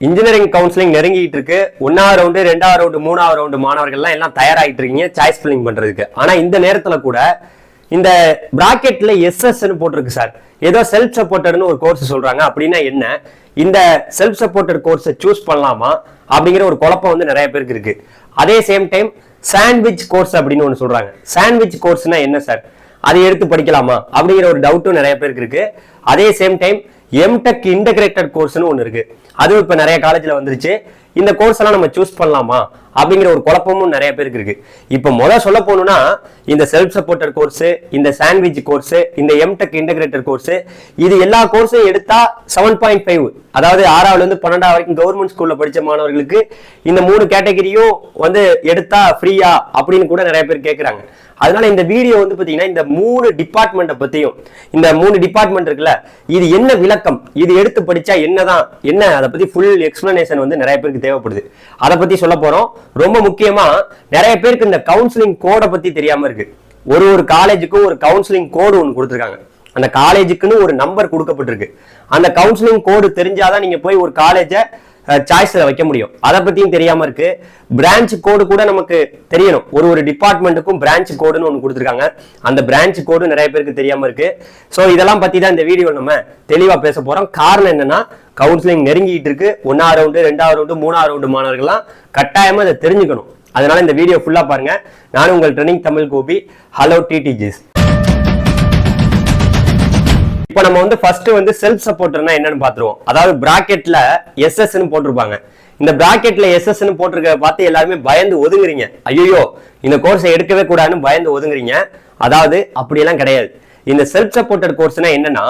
Engineering counselling நெருங்கிட்டு இருக்கு. 1வது ரவுண்டு 2வது ரவுண்டு 3வது ரவுண்டு மாணவர்கள்லாம் எல்லாம் தயாராகிட்டு இருக்கீங்க சாய்ஸ் ஃபில்லிங் பண்றதுக்கு. ஆனா இந்த நேரத்துல கூட இந்த பிராக்கெட்ல எஸ்எஸ்ன்னு போட்டிருக்கு சார். ஏதோ செல்ஃப் சப்போர்ட்டர்னு ஒரு கோர்ஸ் சொல்றாங்க. அப்படின்னா என்ன, இந்த செல்ஃப் சப்போர்ட்டர் கோர்ஸை சூஸ் பண்ணலாமா அப்படிங்கிற ஒரு குழப்பம் வந்து நிறைய பேருக்கு இருக்கு. அதே சேம் டைம் சாண்ட்விச் கோர்ஸ் அப்படின்னு ஒன்று சொல்றாங்க. சாண்ட்விச் கோர்ஸ்னா என்ன சார், அதை எடுத்து படிக்கலாமா அப்படிங்கிற ஒரு டவுட்டும் நிறைய பேருக்கு இருக்கு. அதே சேம் டைம் எம்டெக் இன்டகிரேட்டட் கோர்ஸ்னு ஒன்று இருக்கு. அதுவும் இப்போ நிறைய காலேஜ்ல வந்துருச்சு. இந்த கோர்ஸ் எல்லாம் நம்ம சூஸ் பண்ணலாமா அப்படிங்கிற ஒரு குழப்பமும் நிறைய பேருக்கு இருக்கு. இப்போ சொல்ல போகணும்னா இந்த செல்ஃப் சப்போர்ட்டர் கோர்ஸ், இந்த சாண்ட்விச் கோர்ஸ், இந்த எம்டெக் இன்டகிரேட்டட் கோர்ஸ், இது எல்லா கோர்ஸும் எடுத்தா 7.5, அதாவது 6வது இருந்து 12வது வரைக்கும் கவர்மெண்ட் ஸ்கூல்ல படிச்ச மாணவர்களுக்கு இந்த 3 கேட்டகரியும் வந்து எடுத்தா ஃப்ரீயா அப்படின்னு கூட நிறைய பேர் கேட்கிறாங்க. அதனால இந்த வீடியோ வந்து பாத்தீங்கன்னா இந்த 3 டிபார்ட்மெண்ட்டை பத்தியும், இந்த 3 டிபார்ட்மெண்ட் இருக்குல்ல, இது என்ன விளக்கம், இது எடுத்து படிச்சா என்னதான் என்ன, அதை பத்தி ஃபுல் எக்ஸ்பிளனேஷன் வந்து நிறைய பேருக்கு தேவைப்படுது. அதை பத்தி சொல்ல போறோம். ரொம்ப முக்கியமா நிறைய பேருக்கு இந்த கவுன்சிலிங் கோடை பத்தி தெரியாம இருக்கு. ஒரு காலேஜுக்கும் ஒரு கவுன்சிலிங் கோடு ஒன்று கொடுத்துருக்காங்க. அந்த காலேஜுக்குன்னு ஒரு நம்பர் கொடுக்கப்பட்டிருக்கு. அந்த கவுன்சிலிங் கோடு தெரிஞ்சாதான் நீங்க போய் ஒரு காலேஜை சாய்ஸ்ல வைக்க முடியும். அதை பத்தியும் தெரியாம இருக்கு. பிரான்ச் கோடு கூட நமக்கு தெரியணும். ஒரு டிபார்ட்மெண்ட்டுக்கும் பிரான்ச் கோடுன்னு ஒன்று கொடுத்துருக்காங்க. அந்த பிரான்ச் கோடு நிறைய பேருக்கு தெரியாம இருக்கு. ஸோ இதெல்லாம் பத்தி தான் இந்த வீடியோ நம்ம தெளிவா பேச போறோம். காரணம் என்னன்னா, கவுன்சிலிங் நெருங்கிட்டு இருக்கு. 1வது ரவுண்டு 2வது ரவுண்டு 3வது ரவுண்டு மாணவர்கள்லாம் கட்டாயமா இதை தெரிஞ்சுக்கணும். அதனால இந்த வீடியோ ஃபுல்லா பாருங்க. நானும் உங்கள் ட்ரெனிங் தமிழ் கோபி. ஹலோ டிடிஜிஸ். இப்போ நம்ம வந்து ஃபர்ஸ்ட் வந்து செல்ஃப் சப்போர்ட்டர்னா என்னன்னு பாத்துருவோம். அதாவது பிராக்கெட்ல எஸ்எஸ்ன்னு போட்டிருப்பாங்க. இந்த பிராக்கெட்ல எஸ்எஸ்ன்னு போட்டிருக்க பார்த்து எல்லாருமே பயந்து ஒதுங்குறீங்க. ஐயோ இந்த கோர்ஸை எடுக்கவே கூடாதுன்னு பயந்து ஒதுங்குறீங்க. அதாவது அப்படியெல்லாம் கிடையாது. இந்த செல்ஃப் சப்போர்ட்டர் கோர்ஸ்னா என்னன்னா,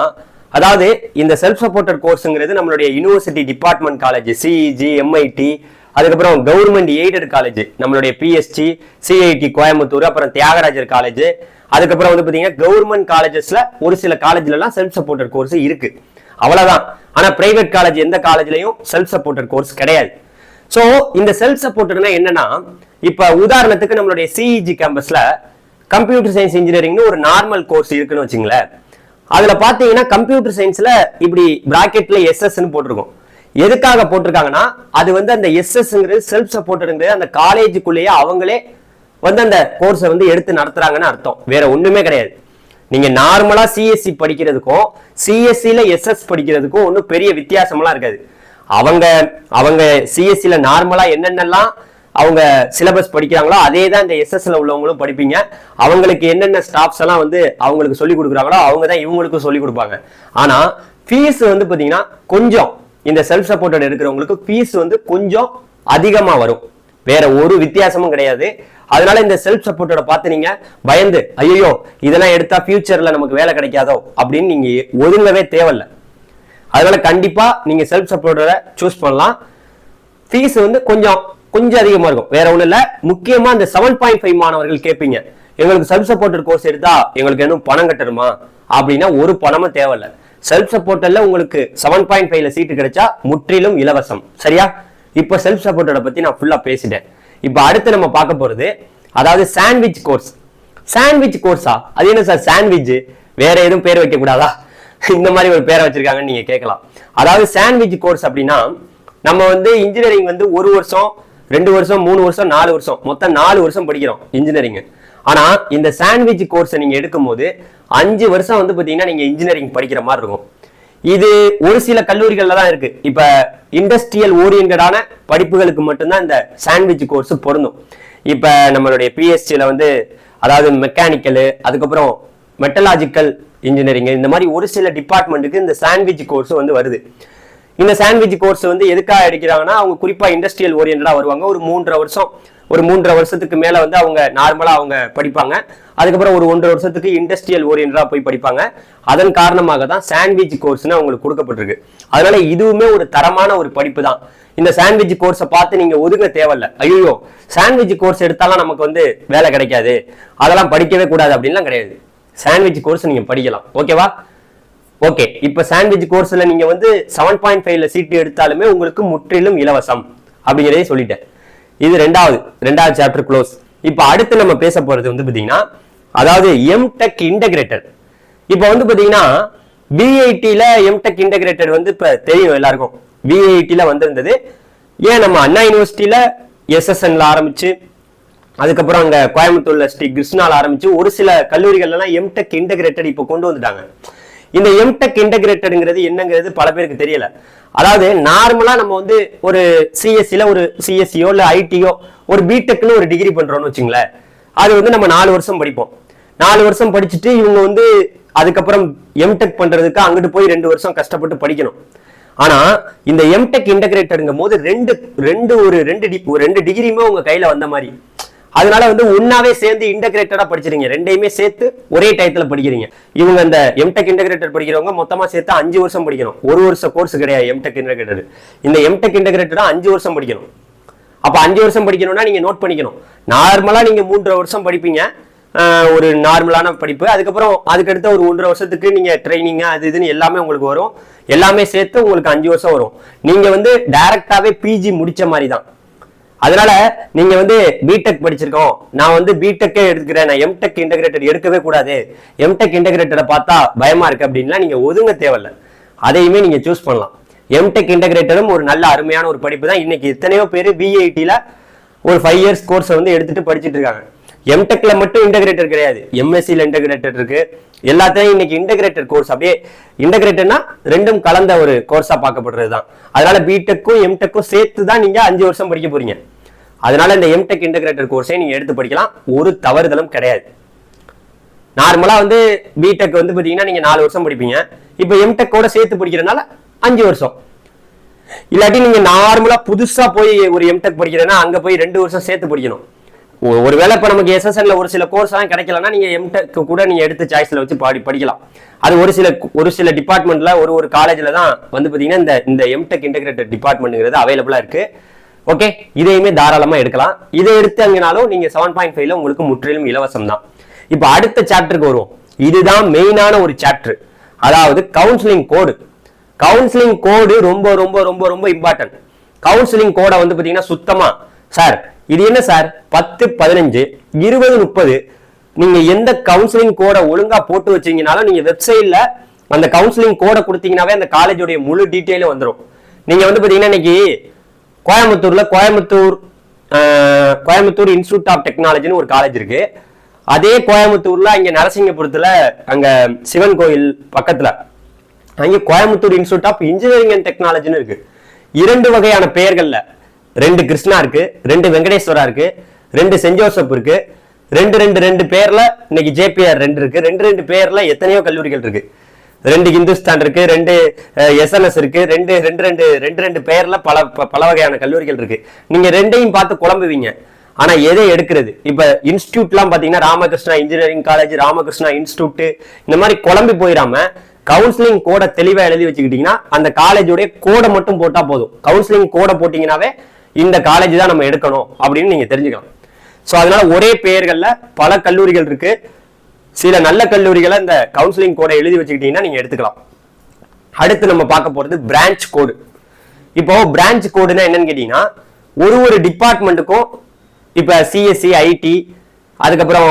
அதாவது இந்த செல்ஃப் சப்போர்ட்டர் கோர்ஸ்ங்கிறது நம்மளுடைய university department college, CEG, MIT, அதுக்கப்புறம் கவர்மெண்ட் எய்டட் காலேஜ், நம்மளுடைய பிஎஸ்சி, சிஐடி கோயம்புத்தூர், அப்புறம் தியாகராஜர் காலேஜ், அதுக்கப்புறம் வந்து பாத்தீங்கன்னா கவர்மெண்ட் காலேஜஸ்ல ஒரு சில காலேஜ்ல எல்லாம் செல்ஃப் சப்போர்ட்டர் கோர்ஸ் இருக்கு. அவ்வளவுதான். ஆனா பிரைவேட் காலேஜ் எந்த காலேஜ்லயும் செல்ஃப் சப்போர்ட்டர் கோர்ஸ் கிடையாது. சோ இந்த செல்ஃப் சப்போர்ட்டர்னா என்னன்னா, இப்ப உதாரணத்துக்கு நம்மளுடைய சிஇஜி கேம்பஸ்ல கம்ப்யூட்டர் சயின்ஸ் இன்ஜினியரிங்னு ஒரு நார்மல் கோர்ஸ் இருக்குன்னு வச்சுங்களேன். அதுல பாத்தீங்கன்னா கம்ப்யூட்டர் சயின்ஸ்ல இப்படி பிராக்கெட்ல எஸ்எஸ்ன்னு போட்டிருக்கும். எதுக்காக போட்டிருக்காங்கன்னா, அது வந்து அந்த எஸ்எஸ்ங்கிறது செல்ஃப் சப்போர்ட்டருங்கிறது அந்த காலேஜுக்குள்ளேயே அவங்களே வந்து அந்த கோர்ஸை வந்து எடுத்து நடத்துறாங்கன்னு அர்த்தம். வேற ஒண்ணுமே கிடையாது. நீங்க நார்மலா சிஎஸ்சி படிக்கிறதுக்கும் சிஎஸ்சில எஸ்எஸ் படிக்கிறதுக்கும் ஒன்றும் பெரிய வித்தியாசம்லாம் இருக்காது. அவங்க சிஎஸ்சில நார்மலா என்னென்னலாம் அவங்க சிலபஸ் படிக்கிறாங்களோ அதே தான் இந்த எஸ்எஸ்ல உள்ளவங்களும் படிப்பீங்க. அவங்களுக்கு என்னென்ன ஸ்டாஃப்ஸ் எல்லாம் வந்து அவங்களுக்கு சொல்லி கொடுக்குறாங்களோ அவங்க தான் இவங்களுக்கும் சொல்லி கொடுப்பாங்க. ஆனா ஃபீஸ் வந்து பாத்தீங்கன்னா கொஞ்சம் இந்த செல்ஃப் சப்போர்ட்டட் எடுக்கிறவங்களுக்கு ஃபீஸ் வந்து கொஞ்சம் அதிகமா வரும். வேற ஒரு வித்தியாசமும் கிடையாது. அதனால இந்த செல்ஃப் சப்போர்ட்டோட பார்த்து நீங்க பயந்து ஐயோ இதெல்லாம் எடுத்தா ஃபியூச்சர்ல நமக்கு வேலை கிடைக்காதோ அப்படின்னு நீங்க ஒதுங்கவே தேவையில்லை. அதனால கண்டிப்பா நீங்க செல்ஃப் சப்போர்ட்டரை சூஸ் பண்ணலாம். ஃபீஸ் வந்து கொஞ்சம் அதிகமா இருக்கும். வேற ஒண்ணு இல்ல. முக்கியமா இந்த 7.5 மாணவர்கள் கேட்பீங்க, எங்களுக்கு செல்ஃப் சப்போர்ட்டர் கோர்ஸ் எடுத்தா எங்களுக்கு இன்னும் பணம் கட்டணுமா அப்படின்னா ஒரு பணமும் தேவையில்லை. செல்ஃப் சப்போர்ட்டர்ல உங்களுக்கு 7.5ல சீட்டு கிடைச்சா முற்றிலும் இலவசம். சரியா? இப்ப செல்ஃப் சப்போர்ட்டரை பத்தி நான் ஃபுல்லா பேசிட்டேன். இப்ப அடுத்து நம்ம பார்க்க போறது அதாவது சாண்ட்விச் கோர்ஸ். சாண்ட்விச் கோர்ஸா, அது என்ன சார் சாண்ட்விச், வேற எதுவும் பேர் வைக்க கூடாதா, இந்த மாதிரி ஒரு பேரை வச்சிருக்காங்கன்னு நீங்க கேட்கலாம். அதாவது சாண்ட்விச் கோர்ஸ் அப்படின்னா, நம்ம வந்து இன்ஜினியரிங் வந்து 1 வருஷம் 2 வருஷம் 3 வருஷம் 4 வருஷம் மொத்தம் 4 வருஷம் படிக்கிறோம் இன்ஜினியரிங். ஆனா இந்த சாண்ட்விச் கோர்ஸை நீங்க எடுக்கும் போது 5 வருஷம் வந்து பாத்தீங்கன்னா நீங்க இன்ஜினியரிங் படிக்கிற மாதிரி இருக்கும். இது ஒரு சில கல்லூரிகள்ல தான் இருக்கு. இப்ப இண்டஸ்ட்ரியல் ஓரியன்டான படிப்புகளுக்கு மட்டும்தான் இந்த சாண்ட்விச் கோர்ஸ் பொருந்தும். இப்ப நம்மளுடைய பிஎஸ்சியில வந்து அதாவது மெக்கானிக்கல், அதுக்கப்புறம் மெட்டலாஜிக்கல் இன்ஜினியரிங், இந்த மாதிரி ஒரு சில டிபார்ட்மெண்ட்டுக்கு இந்த சாண்ட்விச் கோர்ஸ் வந்து வருது. இந்த சாண்ட்விச் கோர்ஸ் வந்து எதுக்காக எடுக்கிறாங்கன்னா, அவங்க குறிப்பா இண்டஸ்ட்ரியல் ஓரியன்டா வருவாங்க. ஒரு 3.5 வருஷத்துக்கு மேல வந்து அவங்க நார்மலா அவங்க படிப்பாங்க. அதுக்கப்புறம் ஒரு 1.5 வருஷத்துக்கு இண்டஸ்ட்ரியல் ஓரியன்டா போய் படிப்பாங்க. அதன் காரணமாக தான் சாண்ட்விச் கோர்ஸ்னு அவங்களுக்கு கொடுக்கப்பட்டிருக்கு. அதனால இதுவுமே ஒரு தரமான ஒரு படிப்பு தான். இந்த சாண்ட்விச் கோர்ஸை பார்த்து நீங்க ஒதுங்க தேவையில்ல. ஐயோ சாண்ட்விச் கோர்ஸ் எடுத்தாலும் நமக்கு வந்து வேலை கிடைக்காது, அதெல்லாம் படிக்கவே கூடாது அப்படின்லாம் கிடையாது. சாண்ட்விச் கோர்ஸ் நீங்க படிக்கலாம். ஓகேவா? ஓகே. இப்ப சாண்ட்விச் கோர்ஸ்ல நீங்க வந்து 7.5ல சீட்டு எடுத்தாலுமே உங்களுக்கு முற்றிலும் இலவசம் அப்படிங்கிறதே சொல்லிட்டேன். இது ரெண்டாவது சாப்டர் க்ளோஸ். இப்ப அடுத்து நம்ம பேச போறது வந்து பாத்தீங்கன்னா, அதாவது எம்டெக் இன்டகிரேட்டட். இப்ப வந்து பாத்தீங்கன்னா பிஐடில எம்டெக் இன்டகிரேட்டட் வந்து இப்ப தெரியும் எல்லாருக்கும். VIT வந்திருந்தது. ஏன் நம்ம அண்ணா யூனிவர்சிட்டியில SSNல ஆரம்பிச்சு, அதுக்கப்புறம் அங்க கோயம்புத்தூர்ல ஸ்ரீ கிருஷ்ணால ஆரம்பிச்சு ஒரு சில கல்லூரிகள்லாம் எம்டெக் இன்டகிரேட்டட் இப்போ கொண்டு வந்துட்டாங்க. இந்த எம்டெக் இன்டகிரேட்டட்ங்கிறது என்னங்கிறது பல பேருக்கு தெரியல. அதாவது நார்மலா நம்ம வந்து ஒரு சிஎஸ்சில ஒரு சிஎஸ்சியோ இல்ல ஐடியோ ஒரு பிடெக்னு ஒரு டிகிரி பண்றோம்னு வச்சுங்களேன். அது வந்து நம்ம 4 வருஷம் படிப்போம். 4 வருஷம் படிச்சுட்டு இவங்க வந்து அதுக்கப்புறம் எம்டெக் பண்றதுக்கு அங்கிட்டு போய் 2 வருஷம் கஷ்டப்பட்டு படிக்கணும். ஆனா இந்த எம்டெக் இன்டகிரேட்டடுங்கும் போது ரெண்டு டிகிரியுமே உங்க கையில வந்த மாதிரி. அதனால வந்து ஒன்னாவே சேர்ந்து இன்டகிரேட்டடா படிச்சிருங்க. ரெண்டையுமே சேர்த்து ஒரே டயத்துல படிக்கிறீங்க. இவங்க இந்த எம்டெக் இன்டகிரேட்டட் படிக்கிறவங்க மொத்தமா சேர்த்து 5 வருஷம் படிக்கணும். ஒரு வருஷம் கோர்ஸ் கிடையாது எம்டெக் இன்டகிரேட்டட். இந்த எம்டெக் இன்டகிரேட்டடா 5 வருஷம் படிக்கணும். அப்ப 5 வருஷம் படிக்கணும்னா நீங்க நோட் பண்ணிக்கணும். நார்மலா நீங்க 3.5 வருஷம் படிப்பீங்க, ஒரு நார்மலான படிப்பு. அதுக்கப்புறம் அதுக்கடுத்த ஒரு 1.5 வருஷத்துக்கு நீங்க ட்ரைனிங் அது இதுன்னு எல்லாமே உங்களுக்கு வரும். எல்லாமே சேர்த்து உங்களுக்கு 5 வருஷம் வரும். நீங்க வந்து டைரக்டாவே பிஜி முடிச்ச மாதிரி தான். அதனால நீங்க வந்து பிடெக் படிச்சிருக்கோம், நான் வந்து பிடெக்கே எடுத்துக்கிறேன், நான் எம்டெக் இன்டகிரேட்டட் எடுக்கவே கூடாது, எம்டெக் இன்டகிரேட்டடை பார்த்தா பயமா இருக்கு அப்படின்லாம் நீங்க ஒதுங்க தேவையில்ல. அதையுமே நீங்க சூஸ் பண்ணலாம். எம்டெக் இன்டகிரேட்டடும் ஒரு நல்ல அருமையான ஒரு படிப்பு தான். இன்னைக்கு எத்தனையோ பேர் VITல ஒரு 5 இயர்ஸ் கோர்ஸை வந்து எடுத்துட்டு படிச்சுட்டு இருக்காங்க. எம்டெக்ல மட்டும் இன்டகிரேட்டர் கிடையாது, MSCல இன்டகிரேட்டர் இருக்கு. எல்லாத்தையும் இன்னைக்கு இன்டகிரேட்டட் கோர்ஸ், அப்படியே இன்டகிரேட்டட்னா ரெண்டும் கலந்த ஒரு கோர்ஸா பார்க்கப்படுறது தான். அதனால பிடெக்கும் எம்டெக்கும் சேர்த்து தான் நீங்க 5 வருஷம் படிக்க போறீங்க. அதனால இந்த எம்டெக் இன்டகிரேட்டட் கோர்ஸை நீங்க எடுத்து படிக்கலாம், ஒரு தவறுதலும் கிடையாது. நார்மலா வந்து பிடெக் வந்து பாத்தீங்கன்னா நீங்க 4 வருஷம் படிப்பீங்க. இப்போ எம்டெக்கோட சேர்த்து படிக்கிறதுனால 5 வருஷம். இல்லாட்டி நீங்க நார்மலா புதுசா போய் ஒரு எம்டெக் படிக்கிறேன்னா அங்க போய் 2 வருஷம் சேர்த்து படிக்கணும். ஒருவேளை இப்ப நமக்கு SSNல ஒரு சில கோர்ஸ் எல்லாம் கிடைக்கலன்னா நீங்க எம்டெக் கூட நீங்க எடுத்து சாய்ஸ்ல வச்சு படிக்கலாம். அது ஒரு சில டிபார்ட்மெண்ட்ல ஒரு காலேஜ்ல தான் வந்து பாத்தீங்கன்னா இந்த எம்டெக் இன்டகிரேட்டட் டிபார்ட்மெண்ட்ங்கிறது அவைலபிளா இருக்கு. ஓகே, இதையுமே தாராளமா எடுக்கலாம். இதை எடுத்து அங்கனாலும் நீங்க 7.5ல உங்களுக்கு முற்றிலும் இலவசம் தான். இப்ப அடுத்த சாப்டருக்கு வருவோம். இதுதான் மெயினான ஒரு சாப்டர், அதாவது கவுன்சிலிங் கோடு. கவுன்சிலிங் கோடு ரொம்ப ரொம்ப ரொம்ப ரொம்ப இம்பார்ட்டன்ட். கவுன்சிலிங் கோடை வந்து பாத்தீங்கன்னா சுத்தமா சார் இது என்ன சார் 10, 15, 20, 30 நீங்க எந்த கவுன்சிலிங் கோடை ஒழுங்கா போட்டு வச்சீங்கனாலும் நீங்க வெப்சைட்ல அந்த கவுன்சிலிங் கோடை கொடுத்தீங்கன்னாவே அந்த காலேஜோடைய முழு டீட்டெயிலும் வந்துடும். நீங்க வந்து பாத்தீங்கன்னா இன்னைக்கு கோயம்புத்தூர் இன்ஸ்டிடியூட் ஆஃப் டெக்னாலஜின்னு ஒரு காலேஜ் இருக்கு. அதே கோயம்புத்தூர்ல இங்க நரசிங்கபுரத்துல அங்க சிவன் கோயில் பக்கத்துல அங்க Coimbatore institute of engineering and டெக்னாலஜின்னு இருக்கு. 2 வகையான பெயர்கள்ல 2 கிருஷ்ணா இருக்கு, 2 வெங்கடேஸ்வரா இருக்கு, 2 சென்ட் ஜோசப் இருக்கு, 2 பேர்ல இன்னைக்கு JPR 2 இருக்கு. 2 பேர்ல எத்தனையோ கல்லூரிகள் இருக்கு. 2 ஹிந்துஸ்தான் இருக்கு, 2 SNS இருக்கு, 2 பேர்ல பல வகையான கல்லூரிகள் இருக்கு. நீங்க 2ஐயும் பார்த்து குழம்புவீங்க. ஆனா எதை எடுக்கிறது? இப்ப இன்ஸ்டிடியூட்லாம் பாத்தீங்கன்னா Ramakrishna engineering college, Ramakrishna institute, இந்த மாதிரி குழம்பி போயிடாம கவுன்சிலிங் கோடை தெளிவா எழுதி வச்சுக்கிட்டீங்கன்னா அந்த காலேஜோடைய கோடை மட்டும் போட்டா போதும். கவுன்சிலிங் கோடை போட்டீங்கன்னாவே இந்த காலேஜ் தான் நம்ம எடுக்கணும் அப்படின்னு நீங்க தெரிஞ்சுக்கலாம். சோ அதனால ஒரே பெயர்கள்ல பல கல்லூரிகள் இருக்கு. சில நல்ல கல்லூரிகளை இந்த கவுன்சிலிங் கோடை எழுதி வச்சுக்கிட்டீங்கன்னா நீங்க எடுத்துக்கலாம். அடுத்து நம்ம பார்க்க போறது பிரான்ச் கோடு. இப்போ பிரான்ச் கோடுனா என்னன்னு கேட்டீங்கன்னா ஒரு டிபார்ட்மெண்ட்டுக்கும் இப்ப CSC, IT, அதுக்கப்புறம்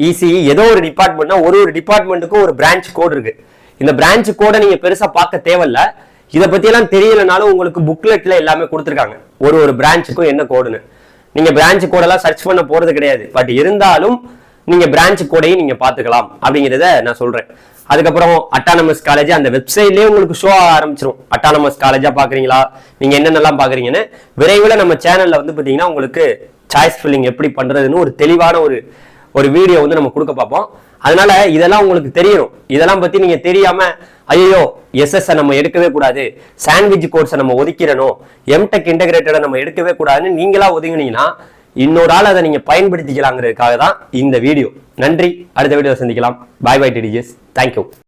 ECE ஏதோ ஒரு டிபார்ட்மெண்ட்னா ஒரு டிபார்ட்மெண்ட்டுக்கும் ஒரு பிரான்ச் கோடு இருக்கு. இந்த பிரான்ச் கோடை நீங்க பெருசா பார்க்க தேவையில்ல. இதை பத்தி எல்லாம் தெரியலனாலும் உங்களுக்கு புக்லெட்ல எல்லாமே கொடுத்துருக்காங்க, ஒரு பிரான்ச்சுக்கும் என்ன கோடுன்னு. நீங்க பிரான்ச் கோடெல்லாம் சர்ச் பண்ண போறது கிடையாது. பட் இருந்தாலும் நீங்க பிரான்ச் கோடையும் நீங்க பாத்துக்கலாம் அப்படிங்கிறத நான் சொல்றேன். அதுக்கப்புறம் அட்டானமஸ் காலேஜ் அந்த வெப்சைட்லயே உங்களுக்கு ஷோ ஆரம்பிச்சிடும். அட்டானமஸ் காலேஜா பாக்குறீங்களா, நீங்க என்னென்னலாம் பாக்குறீங்கன்னு விரைவில் நம்ம சேனல்ல வந்து பாத்தீங்கன்னா உங்களுக்கு சாய்ஸ் ஃபில்லிங் எப்படி பண்றதுன்னு ஒரு தெளிவான ஒரு வீடியோ வந்து நம்ம கொடுக்க பார்ப்போம். அதனால இதெல்லாம் உங்களுக்கு தெரியணும். இதெல்லாம் பத்தி நீங்க தெரியாம ஐயோ SS நம்ம எடுக்கவே கூடாது, சாண்ட்விச் கோர்ஸை நம்ம ஒதுக்கிறணும், எம்டெக் இன்டகிரேட்டடை நம்ம எடுக்கவே கூடாதுன்னு நீங்களா ஒதுங்கினீங்கன்னா இன்னொரு ஆள் அதை நீங்க பயன்படுத்திக்கலாங்கிறதுக்காக தான் இந்த வீடியோ. நன்றி, அடுத்த வீடியோ சந்திக்கலாம். பாய் TDJs. தேங்க்யூ.